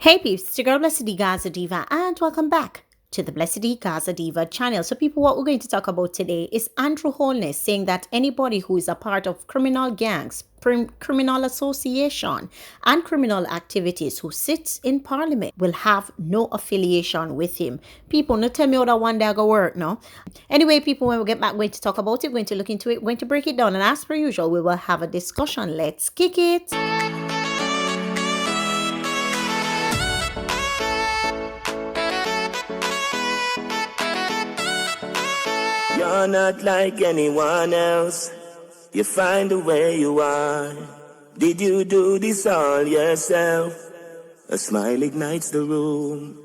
Hey peeps, it's your girl Blessydgazadiva and welcome back to the Blessydgazadiva channel. So people, what we're going to talk about today is Andrew Holness saying that anybody who is a part of criminal gangs, criminal association and criminal activities who sits in parliament will have no affiliation with him. People, no tell me how that one day go work, no? Anyway, people, when we get back, we're going to talk about it, we're going to look into it, we're going to break it down, and as per usual, we will have a discussion. Let's kick it. You're not like anyone else. You find the way you are. Did you do this all yourself? A smile ignites the room.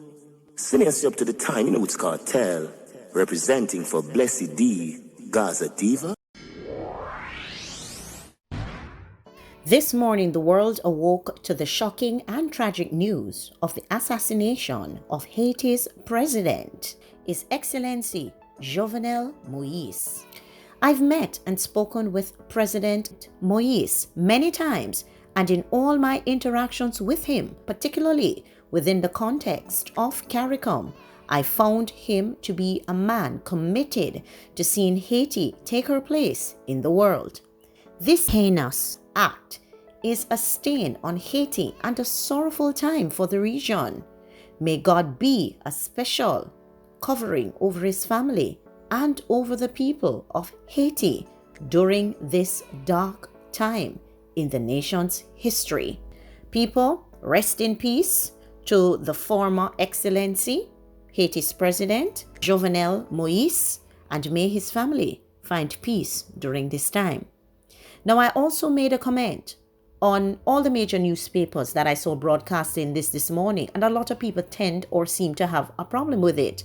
Sending us up to the time, you know it's cartel. Representing for Blessydgazadiva. This morning, the world awoke to the shocking and tragic news of the assassination of Haiti's president, His Excellency Jovenel Moise. I've met and spoken with President Moise many times, and in all my interactions with him, particularly within the context of CARICOM, I found him to be a man committed to seeing Haiti take her place in the world. This heinous act is a stain on Haiti and a sorrowful time for the region. May God be a special covering over his family and over the people of Haiti during this dark time in the nation's history. People, rest in peace to the former Excellency, Haiti's President Jovenel Moise, and may his family find peace during this time. Now, I also made a comment on all the major newspapers that I saw broadcasting this morning, and a lot of people tend or seem to have a problem with it.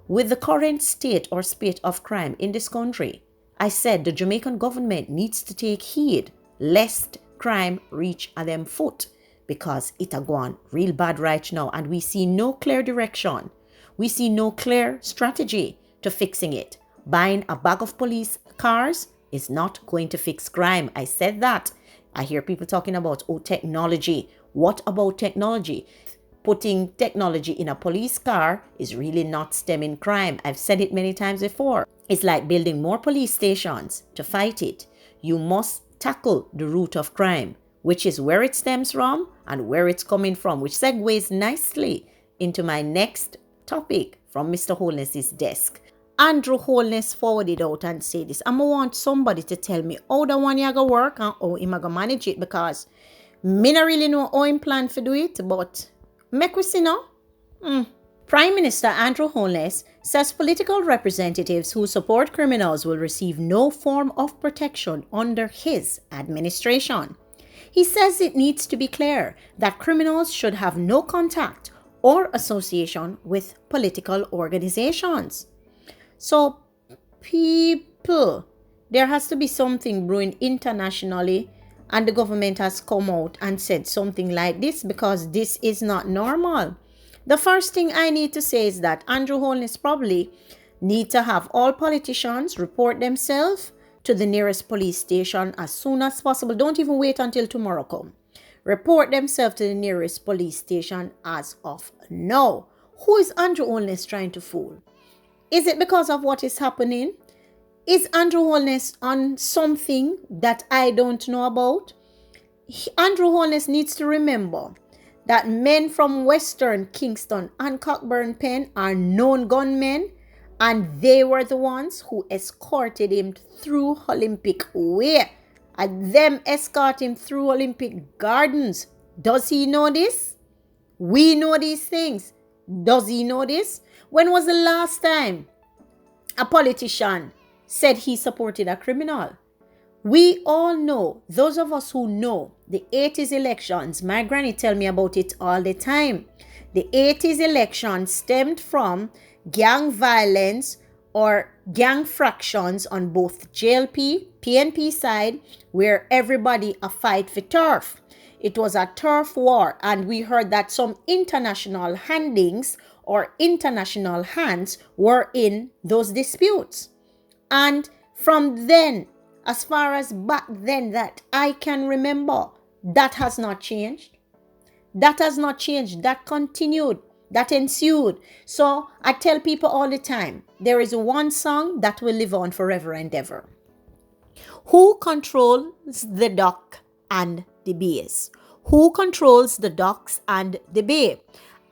With the current state or spate of crime in this country, I said the Jamaican government needs to take heed lest crime reach a them foot, because it a gone real bad right now and we see no clear direction. We see no clear strategy to fixing it. Buying a bag of police cars is not going to fix crime. I said that. I hear people talking about, oh, technology. What about technology? Putting technology in a police car is really not stemming crime. I've said it many times before. It's like building more police stations to fight it. You must tackle the root of crime, which is where it stems from and where it's coming from, which segues nicely into my next topic from Mr. Holness's desk. Andrew Holness forwarded out and said this. I want somebody to tell me how the one you go work and how him go manage it, because me not really know how him plan to do it, but make we see now. Prime Minister Andrew Holness says political representatives who support criminals will receive no form of protection under his administration. He says it needs to be clear that criminals should have no contact or association with political organizations. So, people, there has to be something brewing internationally, and the government has come out and said something like this, because this is not normal. The first thing I need to say is that Andrew Holness probably need to have all politicians report themselves to the nearest police station as soon as possible. Don't even wait until tomorrow come. Report themselves to the nearest police station as of now. Who is Andrew Holness trying to fool? Is it because of what is happening? Is Andrew Holness on something that I don't know about? Andrew Holness needs to remember that men from Western Kingston and Cockburn Pen are known gunmen, and they were the ones who escorted him through Olympic Way, and them escort him through Olympic Gardens. Does he know this? We know these things. Does he know this? When was the last time a politician said he supported a criminal? We all know, those of us who know the 80s elections, my granny tell me about it all the time. The 80s elections stemmed from gang violence or gang fractions on both JLP, PNP side, where everybody a fight for turf. It was a turf war, and we heard that some international handings or international hands were in those disputes. And from then, as far as back then that I can remember, that has not changed. That has not changed. That continued. That ensued. So I tell people all the time, there is one song that will live on forever and ever. Who controls the dock and the bays? Who controls the docks and the bay?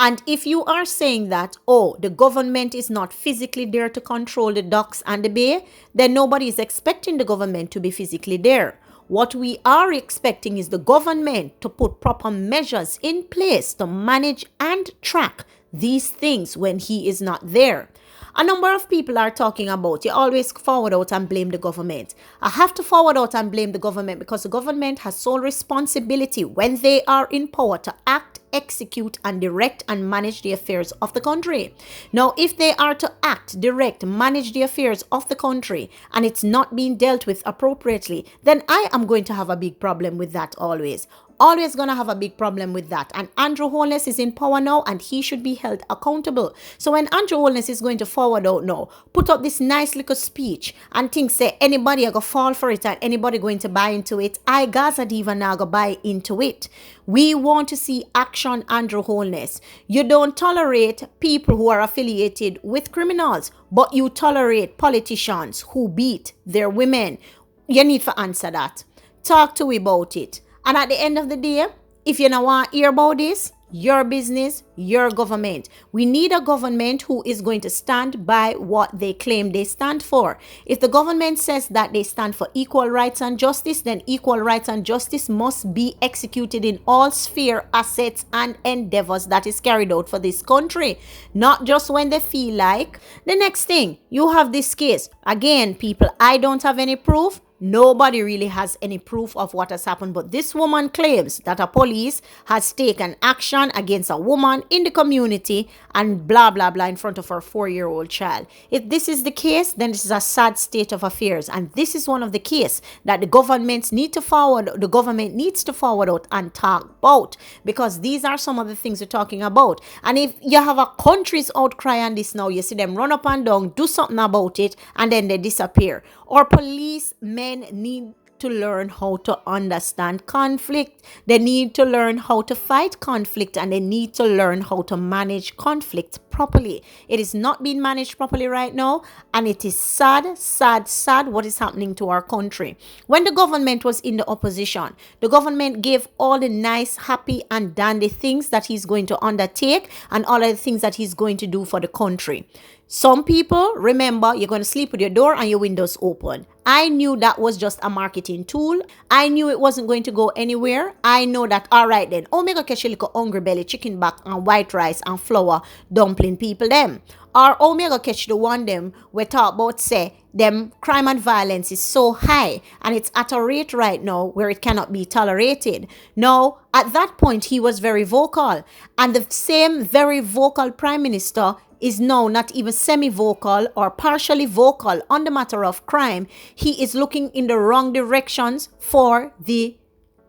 And if you are saying that, oh, the government is not physically there to control the docks and the bay, then nobody is expecting the government to be physically there. What we are expecting is the government to put proper measures in place to manage and track these things when he is not there. A number of people are talking about, you always forward out and blame the government. I have to forward out and blame the government because the government has sole responsibility when they are in power to act, execute, and direct and manage the affairs of the country. Now, if they are to act, direct, manage the affairs of the country, and it's not being dealt with appropriately, then I am going to have a big problem with that always. Always gonna have a big problem with that. And Andrew Holness is in power now and he should be held accountable. So when Andrew Holness is going to forward out now, put up this nice little speech and think say anybody are gonna fall for it and anybody going to buy into it, Gazadiva now go buy into it. We want to see action, Andrew Holness. You don't tolerate people who are affiliated with criminals, but you tolerate politicians who beat their women. You need to answer that. Talk to me about it. And at the end of the day, if you don't want to hear about this, your business, your government. We need a government who is going to stand by what they claim they stand for. If the government says that they stand for equal rights and justice, then equal rights and justice must be executed in all sphere, assets, and endeavors that is carried out for this country. Not just when they feel like. The next thing, you have this case. Again, people, I don't have any proof. Nobody really has any proof of what has happened, but this woman claims that a police has taken action against a woman in the community and blah, blah, blah in front of her 4-year-old child. If this is the case, then this is a sad state of affairs. And this is one of the cases that the government needs to forward out and talk about, because these are some of the things we're talking about. And if you have a country's outcry on this now, you see them run up and down, do something about it, and then they disappear. Or policemen need to learn how to understand conflict. They need to learn how to fight conflict, and they need to learn how to manage conflict properly. It is not being managed properly right now, and it is sad, sad, sad what is happening to our country. When the government was in the opposition, the government gave all the nice, happy, and dandy things that he's going to undertake and all of the things that he's going to do for the country. Some people, remember, you're going to sleep with your door and your windows open. I knew that was just a marketing tool. I knew it wasn't going to go anywhere. I know that, all right then, oh, me go catch a little hungry belly, chicken back, and white rice, and flour, dumpling people them. Or, oh, me go catch the one them we talk about, say, them crime and violence is so high, and it's at a rate right now where it cannot be tolerated. Now, at that point, he was very vocal. And the same very vocal prime minister is now not even semi-vocal or partially vocal on the matter of crime. He is looking in the wrong directions for the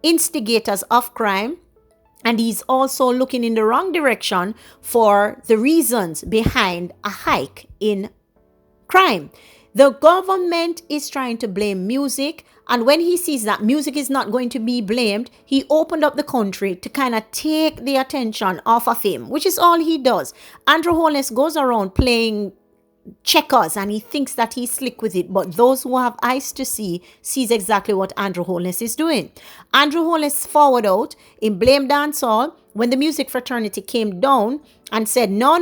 instigators of crime, and he's also looking in the wrong direction for the reasons behind a hike in crime. The government is trying to blame music, and when he sees that music is not going to be blamed, he opened up the country to kind of take the attention off of him, which is all he does. Andrew Holness goes around playing checkers and he thinks that he's slick with it, but those who have eyes to see sees exactly what Andrew Holness is doing. Andrew Holness forward out in Blame Dancehall when the music fraternity came down and said, no,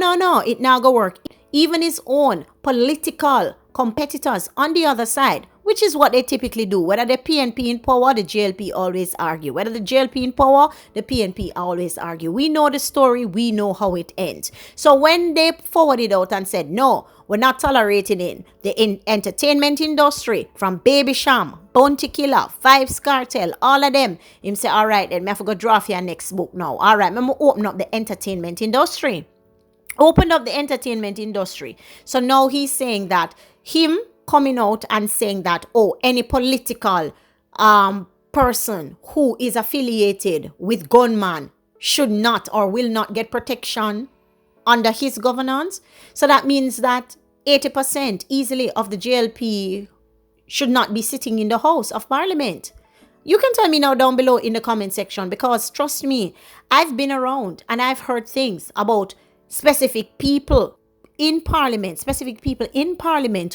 it now go work. Even his own political competitors on the other side, which is what they typically do. Whether the PNP in power, the JLP always argue. Whether the JLP in power, the PNP always argue. We know the story. We know how it ends. So when they forwarded out and said, no, we're not tolerating it, the entertainment industry, from Baby Sham, Bounty Killer, Vibes Cartel, all of them, him say, all right, then I have to go draft your next book now. All right, I'm going to open up the entertainment industry. Opened up the entertainment industry. So now he's saying that him coming out and saying that, oh, any political person who is affiliated with gunman should not or will not get protection under his governance. So that means that 80% easily of the JLP should not be sitting in the House of Parliament. You can tell me now down below in the comment section, because trust me, I've been around and I've heard things about specific people in parliament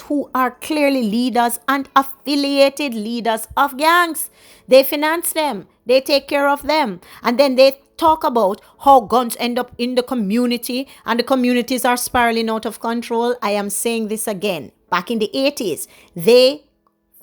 who are clearly leaders and affiliated leaders of gangs. They finance them, they take care of them, and then they talk about how guns end up in the community and the communities are spiraling out of control. I am saying this again. Back in the 80s, they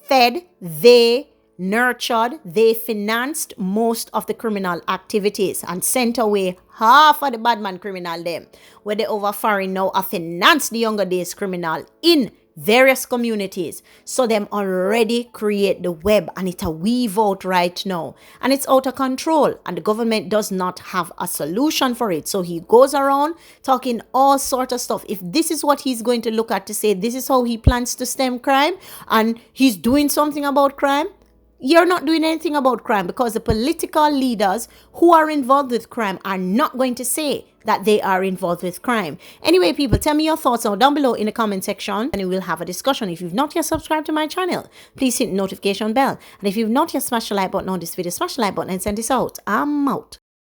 fed, they nurtured, they financed most of the criminal activities and sent away half of the bad man criminal them, where they over foreign now are finance the younger days criminal in various communities. So them already create the web, and it's a weave out right now, and it's out of control, and the government does not have a solution for it. So he goes around talking all sort of stuff. If this is what he's going to look at to say this is how he plans to stem crime and he's doing something about crime, you're not doing anything about crime, because the political leaders who are involved with crime are not going to say that they are involved with crime. Anyway, people, tell me your thoughts down below in the comment section, and we'll have a discussion. If you've not yet subscribed to my channel, please hit the notification bell. And if you've not yet smashed the like button on this video, smash the like button and send this out. I'm out.